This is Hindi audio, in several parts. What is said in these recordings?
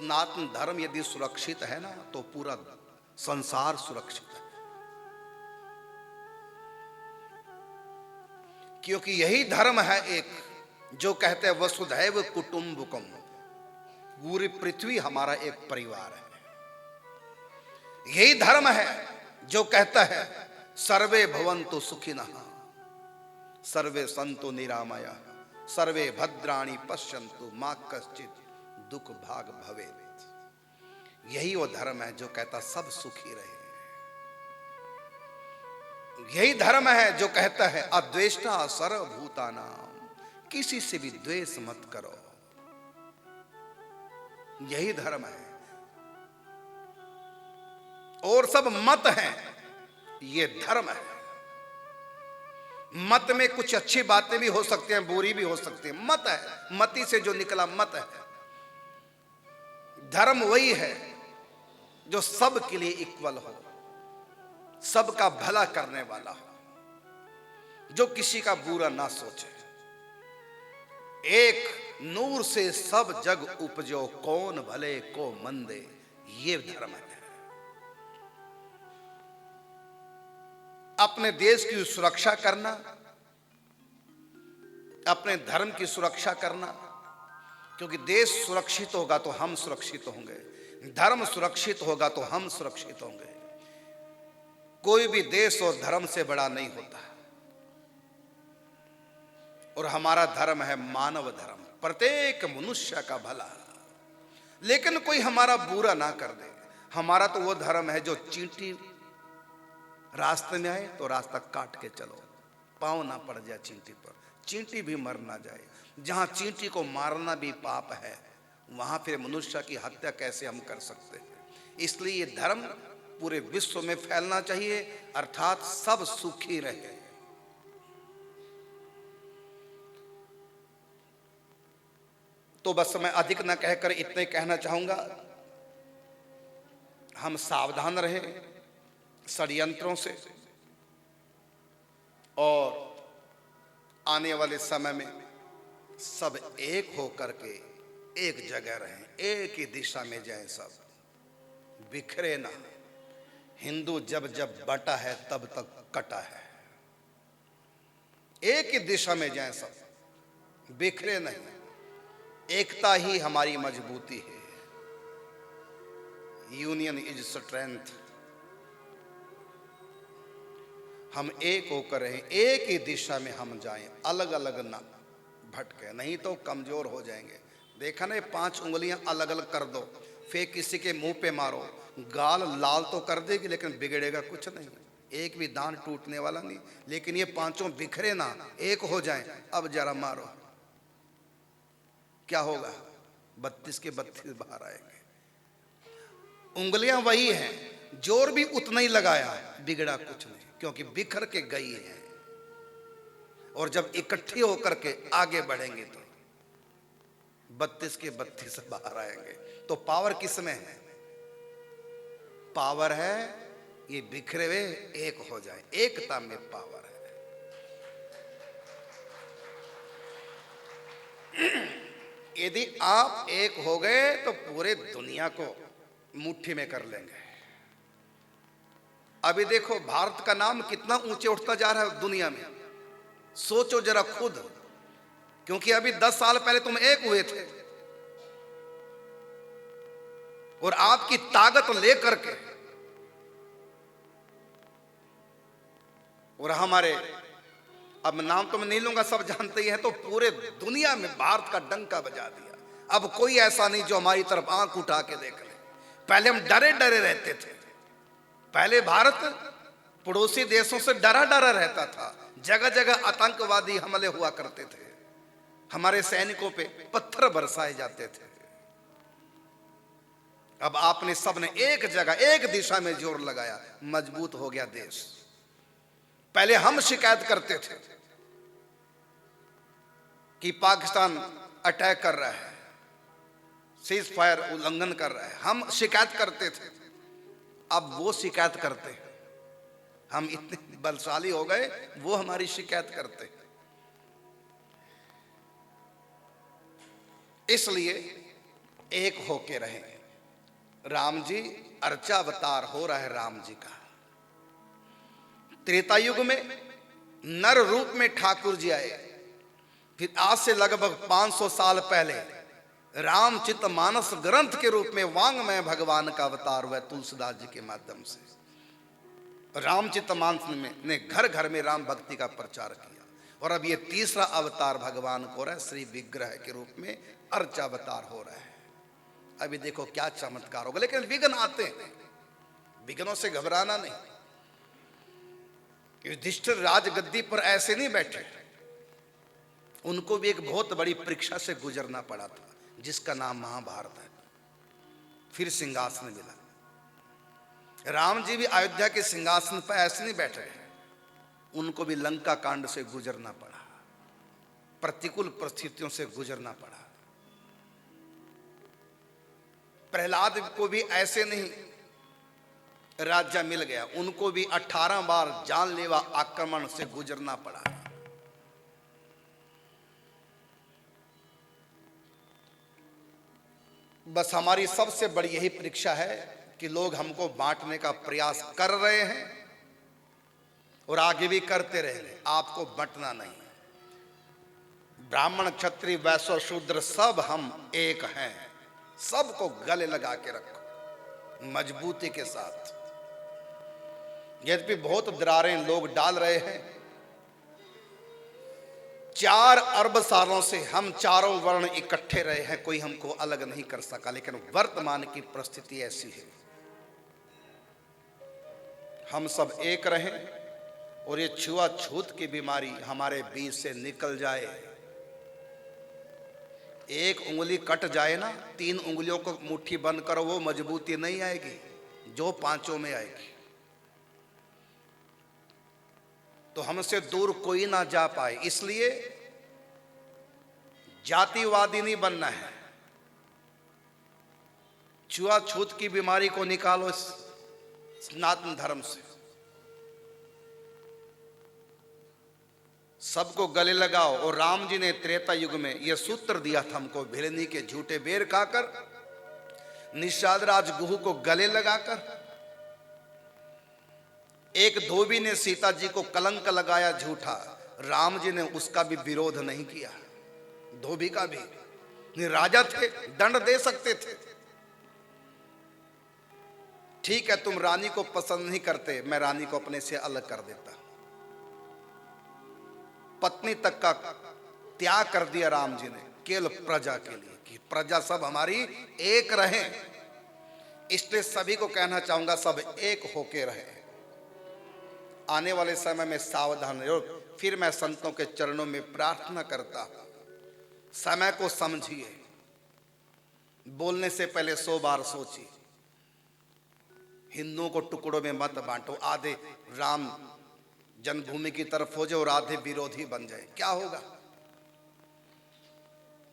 सनातन धर्म यदि सुरक्षित है ना तो पूरा संसार सुरक्षित है, क्योंकि यही धर्म है एक जो कहते हैं वसुधैव कुटुंबकम, पूरी पृथ्वी हमारा एक परिवार है। यही धर्म है जो कहता है सर्वे भवन्तु सुखिनः सर्वे सन्तु निरामया सर्वे भद्राणि पश्यन्तु मा कश्चित् दुख भाग भवेत्। यही वो धर्म है जो कहता सब सुखी रहे। यही धर्म है जो कहता है अद्वेष्टा सर्वभूतानां, किसी से भी द्वेष मत करो। यही धर्म है। और सब मत हैं, ये धर्म है। मत में कुछ अच्छी बातें भी हो सकती हैं, बुरी भी हो सकती हैं, मत है, मति से जो निकला मत है। धर्म वही है जो सब के लिए इक्वल हो, सबका भला करने वाला हो, जो किसी का बुरा ना सोचे। एक नूर से सब जग उपजो, कौन भले को मंदे, ये धर्म है। अपने देश की सुरक्षा करना, अपने धर्म की सुरक्षा करना, क्योंकि देश सुरक्षित होगा तो हम सुरक्षित होंगे, धर्म सुरक्षित होगा तो हम सुरक्षित होंगे। कोई भी देश और धर्म से बड़ा नहीं होता। और हमारा धर्म है मानव धर्म, प्रत्येक मनुष्य का भला। लेकिन कोई हमारा बुरा ना कर दे। हमारा तो वो धर्म है जो चींटी रास्ते में आए तो रास्ता काट के चलो, पांव ना पड़ जाए चींटी पर, चींटी भी मर ना जाए। जहां चींटी को मारना भी पाप है, वहां फिर मनुष्य की हत्या कैसे हम कर सकते हैं। इसलिए ये धर्म पूरे विश्व में फैलना चाहिए, अर्थात सब सुखी रहे। तो बस मैं अधिक न कहकर इतने कहना चाहूंगा, हम सावधान रहें षड्यंत्रों से, और आने वाले समय में सब एक होकर के एक जगह रहें, एक ही दिशा में जाएं, सब बिखरे ना। हिंदू जब जब बटा है तब तक कटा है। एक ही दिशा में जाएं, सब बिखरे नहीं। एकता ही हमारी मजबूती है। Union is strength. हम एक होकर रहें, एक ही दिशा में हम जाएं, अलग अलग ना भटके, नहीं तो कमजोर हो जाएंगे। देखा ना, 5 उंगलियां अलग अलग कर दो, फिर किसी के मुंह पे मारो, गाल लाल तो कर देगी लेकिन बिगड़ेगा कुछ नहीं, एक भी दांत टूटने वाला नहीं। लेकिन ये 5 बिखरे ना, एक हो जाएं। अब जरा मारो, क्या होगा? 32 के 32 बाहर आएंगे। उंगलियां वही हैं, जोर भी उतना ही लगाया, बिगड़ा कुछ नहीं, क्योंकि बिखर के गई है। और जब इकट्ठी होकर के आगे बढ़ेंगे तो 32 के 32 बाहर आएंगे। तो पावर किस में है? पावर है ये बिखरे हुए एक हो जाए, एकता में पावर है। यदि आप एक हो गए तो पूरे दुनिया को मुट्ठी में कर लेंगे। अभी देखो भारत का नाम कितना ऊंचे उठता जा रहा है दुनिया में, सोचो जरा खुद। क्योंकि अभी 10 साल पहले तुम एक हुए थे, और आपकी ताकत लेकर के, और हमारे, अब नाम तो मैं नहीं लूंगा, सब जानते ही हैं, तो पूरे दुनिया में भारत का डंका बजा दिया। अब कोई ऐसा नहीं जो हमारी तरफ आंख उठा के देख ले। पहले हम डरे डरे रहते थे। पहले भारत पड़ोसी देशों से डरा डरा रहता था, जगह जगह आतंकवादी हमले हुआ करते थे, हमारे सैनिकों पे पत्थर बरसाए जाते थे। अब आपने सबने एक जगह एक दिशा में जोर लगाया, मजबूत हो गया देश। पहले हम शिकायत करते थे कि पाकिस्तान अटैक कर रहा है, सीज फायर उल्लंघन कर रहा है, हम शिकायत करते थे। अब वो शिकायत करते हैं, हम इतने बलशाली हो गए, वो हमारी शिकायत करते हैं। इसलिए एक होके रहें। राम जी अर्चावतार हो रहा है राम जी का। त्रेता युग में नर रूप में ठाकुर जी आए, फिर आज से लगभग 500 साल पहले रामचित मानस ग्रंथ के रूप में वांग्मय भगवान का अवतार हुआ तुलसीदास जी के माध्यम से। रामचित मानस में ने घर घर में राम भक्ति का प्रचार किया, और अब ये तीसरा अवतार भगवान को रहा है, श्री विग्रह के रूप में अर्चावतार हो रहा है। अभी देखो क्या चमत्कार होगा, लेकिन विघ्न आते हैं, विघ्नों से घबराना नहीं। युधिष्ठिर राजगद्दी पर ऐसे नहीं बैठे, उनको भी एक बहुत बड़ी परीक्षा से गुजरना पड़ा था, जिसका नाम महाभारत है। फिर सिंहासन मिला। राम जी भी अयोध्या के सिंहासन पर ऐसे नहीं बैठे, उनको भी लंका कांड से गुजरना पड़ा, प्रतिकूल परिस्थितियों से गुजरना पड़ा। प्रहलाद को भी ऐसे नहीं राज्य मिल गया, उनको भी 18 बार जानलेवा आक्रमण से गुजरना पड़ा। बस हमारी सबसे बड़ी यही परीक्षा है कि लोग हमको बांटने का प्रयास कर रहे हैं और आगे भी करते रहेंगे, आपको बंटना नहीं। ब्राह्मण क्षत्रिय वैश्य शूद्र सब हम एक हैं, सबको गले लगा के रखो मजबूती के साथ। यद्यपि बहुत दरारें लोग डाल रहे हैं, 4 अरब सालों से हम चारों वर्ण इकट्ठे रहे हैं, कोई हमको अलग नहीं कर सका, लेकिन वर्तमान की परिस्थिति ऐसी है, हम सब एक रहें और ये छुआछूत की बीमारी हमारे बीच से निकल जाए। एक उंगली कट जाए ना, 3 उंगलियों को मुट्ठी बंद करो, वो मजबूती नहीं आएगी जो 5 में आएगी। तो हमसे दूर कोई ना जा पाए, इसलिए जातिवादी नहीं बनना है। छुआछूत की बीमारी को निकालो सनातन धर्म से, सबको गले लगाओ। और राम जी ने त्रेता युग में यह सूत्र दिया था हमको, भिलनी के झूठे बेर खाकर, निषाद राज गुहू को गले लगाकर, एक धोबी ने सीता जी को कलंक लगाया झूठा, राम जी ने उसका भी विरोध नहीं किया, धोबी का भी। राजा थे, दंड दे सकते थे। ठीक है, तुम रानी को पसंद नहीं करते, मैं रानी को अपने से अलग कर देता। पत्नी तक का त्याग कर दिया राम जी ने केवल प्रजा के लिए, कि प्रजा सब हमारी एक रहे। इसलिए सभी को कहना चाहूंगा, सब एक होके रहे। आने वाले समय में सावधान रहो। फिर मैं संतों के चरणों में प्रार्थना करता हूं, समय को समझिए, बोलने से पहले 100 बार सोचिए। हिंदुओं को टुकड़ों में मत बांटो, आधे राम जन्मभूमि की तरफ हो जाए और आधे विरोधी बन जाए, क्या होगा?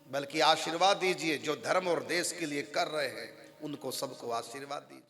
बल्कि आशीर्वाद दीजिए, जो धर्म और देश के लिए कर रहे हैं उनको सबको आशीर्वाद दीजिए।